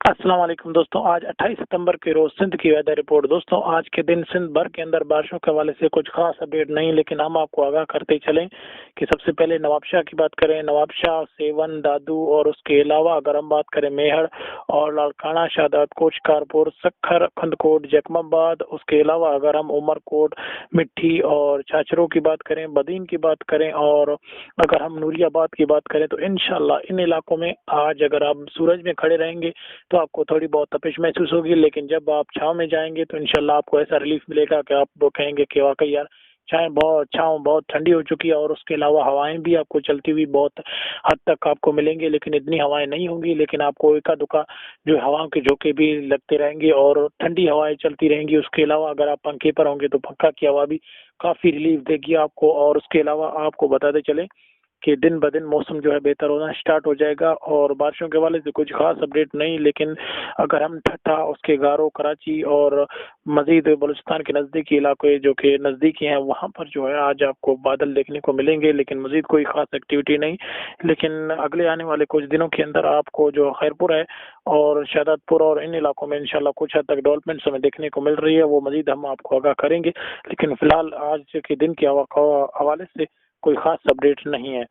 अस्सलाम वालेकुम दोस्तों। आज 28 सितंबर के रोज सिंध की वेदर रिपोर्ट। दोस्तों आज के दिन सिंध भर के अंदर बारिशों के हवाले से कुछ खास अपडेट नहीं, लेकिन हम आपको आगाह करते चलें कि सबसे पहले नवाबशाह की बात करें, नवाबशाह, सेवन, दादू और उसके अलावा अगर हम बात करें मेहड़ और लाड़काना, शादात कोट, शिकारपुर, सखर, खंदकोट, जैकमाबाद, उसके अलावा अगर हम उमरकोट, मिट्टी और छाछरों की बात करें, बदीन की बात करें और अगर हम नूरियाबाद की बात करें तो इंशाल्लाह इन इलाकों में आज अगर आप सूरज में खड़े रहेंगे तो आपको थोड़ी बहुत तपिश महसूस होगी, लेकिन जब आप छाँव में जाएंगे तो इंशाल्लाह आपको ऐसा रिलीफ मिलेगा कि आप वो कहेंगे कि वाकई यार छाँव बहुत ठंडी हो चुकी है। और उसके अलावा हवाएं भी आपको चलती हुई बहुत हद तक आपको मिलेंगी, लेकिन इतनी हवाएं नहीं होंगी, लेकिन आपको एका दुका जो हवाओं के झोंके भी लगते रहेंगे और ठंडी हवाएं चलती रहेंगी। उसके अलावा अगर आप पंखे पर होंगे तो पंखा की हवा भी काफ़ी रिलीफ देगी आपको। और उसके अलावा आपको बताते चले कि दिन ब दिन मौसम जो है बेहतर होना स्टार्ट हो जाएगा। और बारिशों के हवाले से कुछ खास अपडेट नहीं, लेकिन अगर हम ठट्ठा, उसके गारो, कराची और मजीद बलूचिस्तान के नज़दीकी इलाके जो कि नज़दीकी हैं वहाँ पर जो है आज आपको बादल देखने को मिलेंगे, लेकिन मजीद कोई खास एक्टिविटी नहीं। लेकिन अगले आने वाले कुछ दिनों के अंदर आपको जो खैरपुर है और शादातपुर और इन इलाकों में इंशाल्लाह कुछ हद तक डेवलपमेंट्स हमें देखने को मिल रही है, वो मजीद हम आपको आगाह करेंगे। लेकिन फिलहाल आज के दिन के हवाले से कोई खास अपडेट नहीं है।